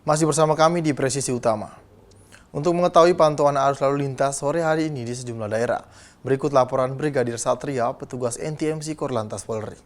Masih bersama kami di Presisi Utama. Untuk mengetahui pantauan arus lalu lintas sore hari ini di sejumlah daerah, berikut laporan Brigadir Satria, petugas NTMC Korlantas Polri.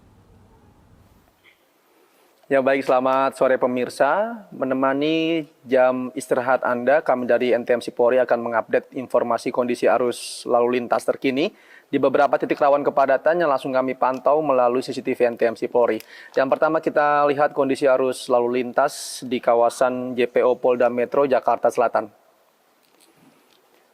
Ya baik, selamat sore pemirsa. Menemani jam istirahat Anda, kami dari NTMC Polri akan mengupdate informasi kondisi arus lalu lintas terkini di beberapa titik rawan kepadatan yang langsung kami pantau melalui CCTV NTMC Polri. Yang pertama kita lihat kondisi arus lalu lintas di kawasan JPO Polda Metro Jakarta Selatan.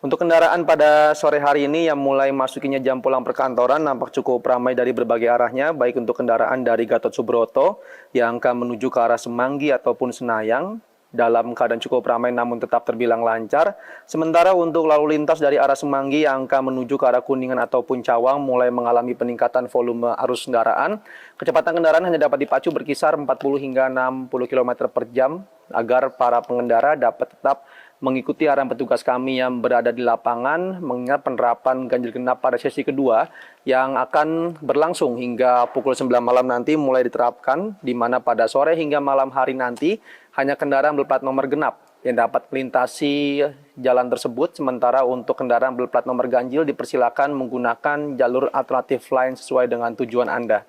Untuk kendaraan pada sore hari ini yang mulai masukinya jam pulang perkantoran nampak cukup ramai dari berbagai arahnya, baik untuk kendaraan dari Gatot Subroto yang akan menuju ke arah Semanggi ataupun Senayang dalam keadaan cukup ramai namun tetap terbilang lancar. Sementara untuk lalu lintas dari arah Semanggi yang akan menuju ke arah Kuningan ataupun Cawang mulai mengalami peningkatan volume arus kendaraan. Kecepatan kendaraan hanya dapat dipacu berkisar 40 hingga 60 km per jam agar para pengendara dapat tetap mengikuti arahan petugas kami yang berada di lapangan mengingat penerapan ganjil genap pada sesi kedua yang akan berlangsung hingga pukul 9 malam nanti mulai diterapkan, di mana pada sore hingga malam hari nanti hanya kendaraan berplat nomor genap yang dapat melintasi jalan tersebut, sementara untuk kendaraan berplat nomor ganjil dipersilakan menggunakan jalur alternatif lain sesuai dengan tujuan Anda.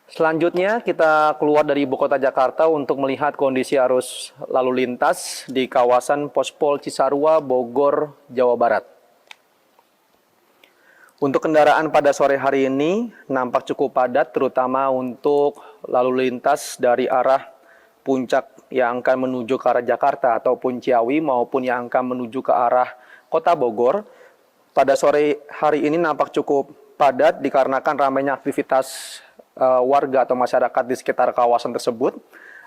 Selanjutnya kita keluar dari ibu kota Jakarta untuk melihat kondisi arus lalu lintas di kawasan Pospol Cisarua, Bogor, Jawa Barat. Untuk kendaraan pada sore hari ini nampak cukup padat, terutama untuk lalu lintas dari arah puncak yang akan menuju ke arah Jakarta ataupun Ciawi maupun yang akan menuju ke arah kota Bogor. Pada sore hari ini nampak cukup padat dikarenakan ramainya aktivitas warga atau masyarakat di sekitar kawasan tersebut,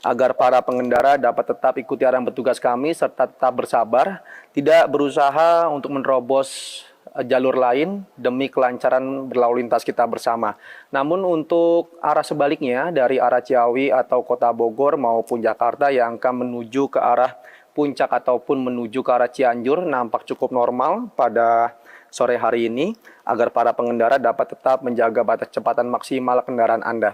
agar para pengendara dapat tetap ikuti arahan petugas kami serta tetap bersabar, tidak berusaha untuk menerobos jalur lain demi kelancaran berlalu lintas kita bersama. Namun untuk arah sebaliknya dari arah Ciawi atau kota Bogor maupun Jakarta yang akan menuju ke arah puncak ataupun menuju ke arah Cianjur nampak cukup normal pada sore hari ini agar para pengendara dapat tetap menjaga batas kecepatan maksimal kendaraan Anda.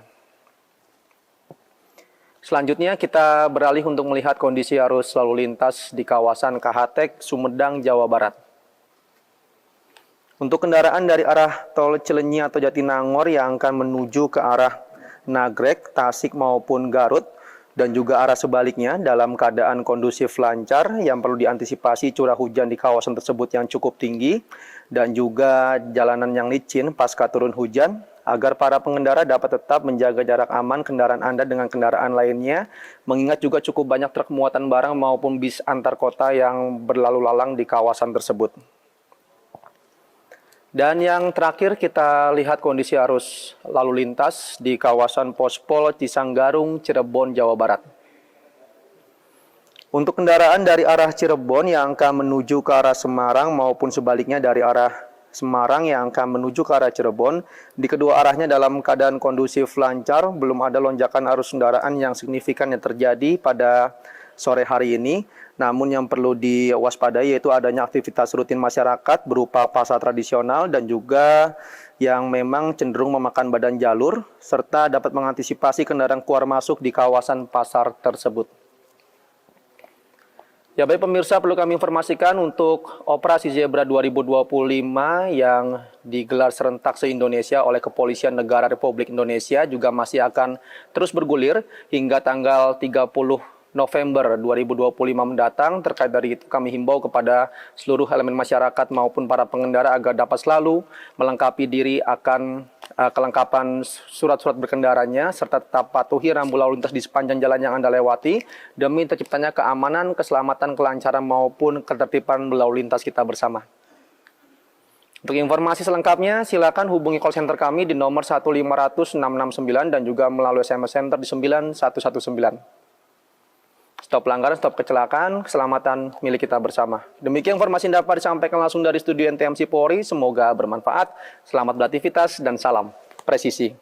Selanjutnya kita beralih untuk melihat kondisi arus lalu lintas di kawasan KH-Tek, Sumedang, Jawa Barat. Untuk kendaraan dari arah tol Cilenyi atau Jatinangor yang akan menuju ke arah Nagrek, Tasik maupun Garut, dan juga arah sebaliknya dalam keadaan kondusif lancar, yang perlu diantisipasi curah hujan di kawasan tersebut yang cukup tinggi dan juga jalanan yang licin pasca turun hujan, agar para pengendara dapat tetap menjaga jarak aman kendaraan Anda dengan kendaraan lainnya, mengingat juga cukup banyak truk muatan barang maupun bis antar kota yang berlalu lalang di kawasan tersebut. Dan yang terakhir kita lihat kondisi arus lalu lintas di kawasan Pospol Cisanggarung, Cirebon, Jawa Barat. Untuk kendaraan dari arah Cirebon yang akan menuju ke arah Semarang maupun sebaliknya dari arah Semarang yang akan menuju ke arah Cirebon, di kedua arahnya dalam keadaan kondusif lancar, belum ada lonjakan arus kendaraan yang signifikan yang terjadi pada sore hari ini. Namun yang perlu diwaspadai yaitu adanya aktivitas rutin masyarakat berupa pasar tradisional dan juga yang memang cenderung memakan badan jalur serta dapat mengantisipasi kendaraan keluar masuk di kawasan pasar tersebut. Ya baik pemirsa, perlu kami informasikan untuk Operasi Zebra 2025 yang digelar serentak se-Indonesia oleh Kepolisian Negara Republik Indonesia juga masih akan terus bergulir hingga tanggal 30 November 2025 mendatang. Terkait dari itu kami himbau kepada seluruh elemen masyarakat maupun para pengendara agar dapat selalu melengkapi diri akan kelengkapan surat-surat berkendaranya serta tetap patuhi rambu lalu lintas di sepanjang jalan yang Anda lewati demi terciptanya keamanan, keselamatan, kelancaran maupun ketertiban berlalu lintas kita bersama. Untuk informasi selengkapnya silakan hubungi call center kami di nomor 1500669 dan juga melalui SMS Center di 9119. Stop pelanggaran, stop kecelakaan, keselamatan milik kita bersama. Demikian informasi yang dapat disampaikan langsung dari studio NTMC Polri. Semoga bermanfaat. Selamat beraktivitas dan salam presisi.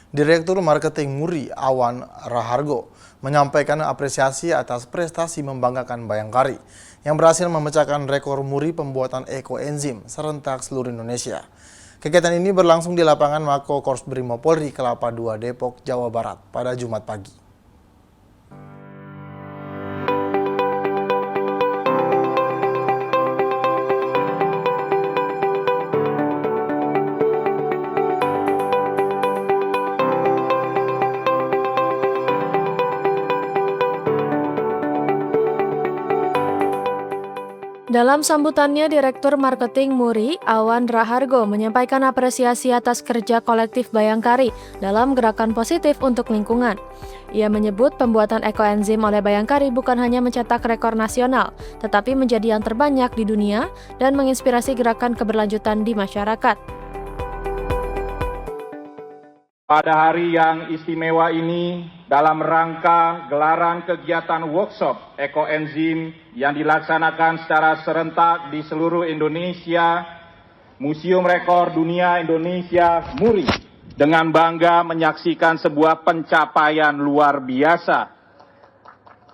Direktur Marketing Muri Awan Rahargo menyampaikan apresiasi atas prestasi membanggakan Bayangkari yang berhasil memecahkan rekor Muri pembuatan ekoenzim serentak seluruh Indonesia. Kegiatan ini berlangsung di lapangan Mako Korps Brimob Polri Kelapa II Depok, Jawa Barat pada Jumat pagi. Dalam sambutannya, Direktur Marketing MURI, Awan Rahargo, menyampaikan apresiasi atas kerja kolektif Bayangkari dalam gerakan positif untuk lingkungan. Ia menyebut pembuatan ekoenzim oleh Bayangkari bukan hanya mencetak rekor nasional, tetapi menjadi yang terbanyak di dunia dan menginspirasi gerakan keberlanjutan di masyarakat. Pada hari yang istimewa ini, dalam rangka gelaran kegiatan workshop ekoenzim yang dilaksanakan secara serentak di seluruh Indonesia, Museum Rekor Dunia Indonesia MURI dengan bangga menyaksikan sebuah pencapaian luar biasa,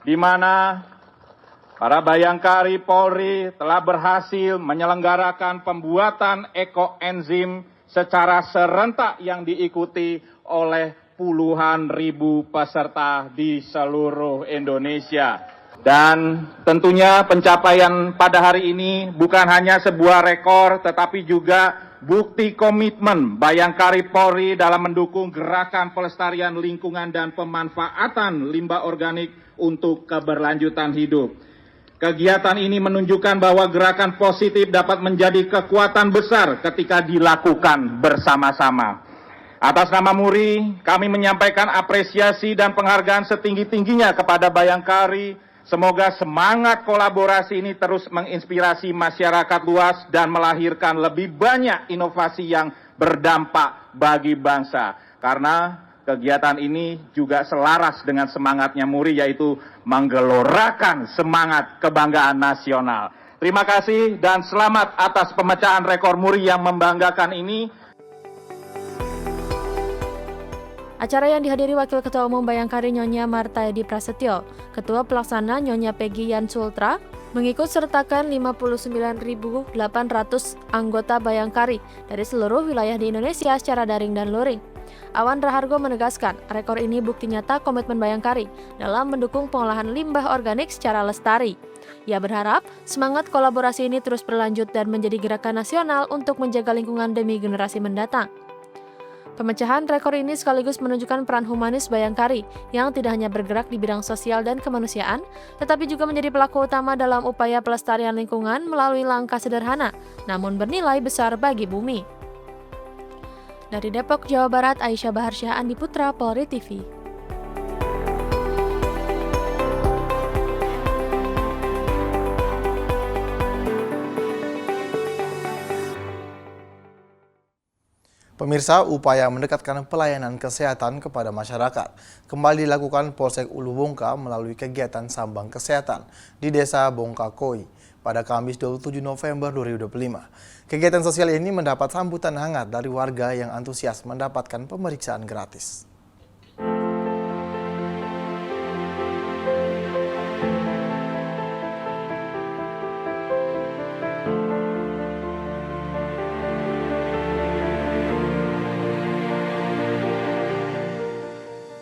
di mana para Bayangkari Polri telah berhasil menyelenggarakan pembuatan ekoenzim secara serentak yang diikuti oleh puluhan ribu peserta di seluruh Indonesia. Dan tentunya pencapaian pada hari ini bukan hanya sebuah rekor, tetapi juga bukti komitmen Bayangkari Polri dalam mendukung gerakan pelestarian lingkungan dan pemanfaatan limbah organik untuk keberlanjutan hidup. Kegiatan ini menunjukkan bahwa gerakan positif dapat menjadi kekuatan besar ketika dilakukan bersama-sama. Atas nama MURI, kami menyampaikan apresiasi dan penghargaan setinggi-tingginya kepada Bayangkari. Semoga semangat kolaborasi ini terus menginspirasi masyarakat luas dan melahirkan lebih banyak inovasi yang berdampak bagi bangsa. Karena kegiatan ini juga selaras dengan semangatnya MURI, yaitu menggelorakan semangat kebanggaan nasional. Terima kasih dan selamat atas pemecahan rekor MURI yang membanggakan ini. Acara yang dihadiri Wakil Ketua Umum Bayangkari Nyonya Marta Edi Prasetyo, Ketua Pelaksana Nyonya Peggy Yan Sultra, mengikut sertakan 59.800 anggota Bayangkari dari seluruh wilayah di Indonesia secara daring dan luring. Awan Rahargo menegaskan, rekor ini bukti nyata komitmen Bayangkari dalam mendukung pengolahan limbah organik secara lestari. Ia berharap semangat kolaborasi ini terus berlanjut dan menjadi gerakan nasional untuk menjaga lingkungan demi generasi mendatang. Pemecahan rekor ini sekaligus menunjukkan peran humanis Bayangkari yang tidak hanya bergerak di bidang sosial dan kemanusiaan, tetapi juga menjadi pelaku utama dalam upaya pelestarian lingkungan melalui langkah sederhana, namun bernilai besar bagi bumi. Dari Depok, Jawa Barat, Aisyah Baharsyah, Andi Putra, Polri TV. Pemirsa, upaya mendekatkan pelayanan kesehatan kepada masyarakat kembali dilakukan Polsek Ulu Bongka melalui kegiatan Sambang Kesehatan di Desa Bongka Koi pada Kamis 27 November 2025. Kegiatan sosial ini mendapat sambutan hangat dari warga yang antusias mendapatkan pemeriksaan gratis.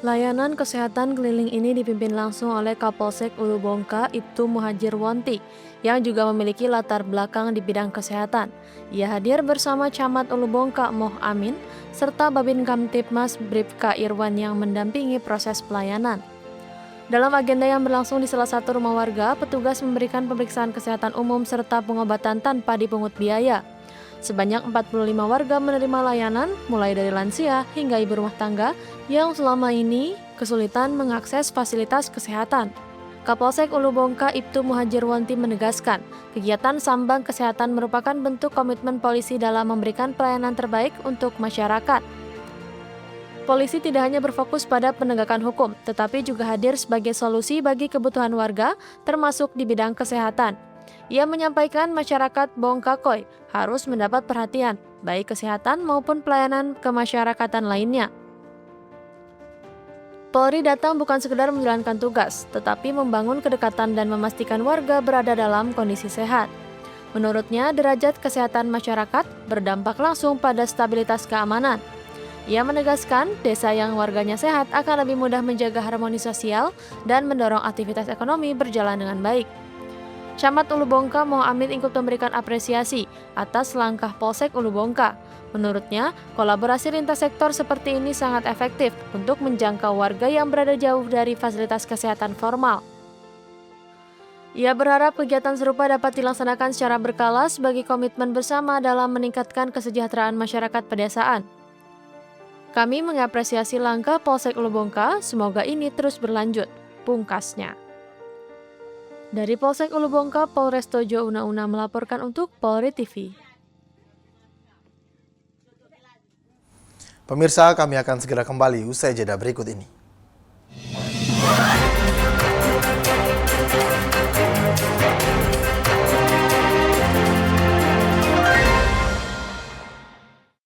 Layanan kesehatan keliling ini dipimpin langsung oleh Kapolsek Ulu Bongka, Ibtu Muhajir Wonti, yang juga memiliki latar belakang di bidang kesehatan. Ia hadir bersama Camat Ulu Bongka, Moh Amin, serta Babin Kamtibmas Bribka Irwan yang mendampingi proses pelayanan. Dalam agenda yang berlangsung di salah satu rumah warga, petugas memberikan pemeriksaan kesehatan umum serta pengobatan tanpa dipungut biaya. Sebanyak 45 warga menerima layanan, mulai dari lansia hingga ibu rumah tangga yang selama ini kesulitan mengakses fasilitas kesehatan. Kapolsek Ulu Bongka Ibtu Muhajir Wonti menegaskan, kegiatan Sambang Kesehatan merupakan bentuk komitmen polisi dalam memberikan pelayanan terbaik untuk masyarakat. Polisi tidak hanya berfokus pada penegakan hukum, tetapi juga hadir sebagai solusi bagi kebutuhan warga, termasuk di bidang kesehatan. Ia menyampaikan masyarakat Bongka Koi harus mendapat perhatian, baik kesehatan maupun pelayanan kemasyarakatan lainnya. Polri datang bukan sekedar menjalankan tugas, tetapi membangun kedekatan dan memastikan warga berada dalam kondisi sehat. Menurutnya, derajat kesehatan masyarakat berdampak langsung pada stabilitas keamanan. Ia menegaskan, desa yang warganya sehat akan lebih mudah menjaga harmoni sosial dan mendorong aktivitas ekonomi berjalan dengan baik. Camat Ulu Bongka Moh Amin ikut memberikan apresiasi atas langkah Polsek Ulu Bongka. Menurutnya, kolaborasi lintas sektor seperti ini sangat efektif untuk menjangkau warga yang berada jauh dari fasilitas kesehatan formal. Ia berharap kegiatan serupa dapat dilaksanakan secara berkala sebagai komitmen bersama dalam meningkatkan kesejahteraan masyarakat pedesaan. Kami mengapresiasi langkah Polsek Ulu Bongka, semoga ini terus berlanjut, pungkasnya. Dari Polsek Ulu Bongka, Polres Tojo Una-Una melaporkan untuk Polri TV. Pemirsa, kami akan segera kembali usai jeda berikut ini.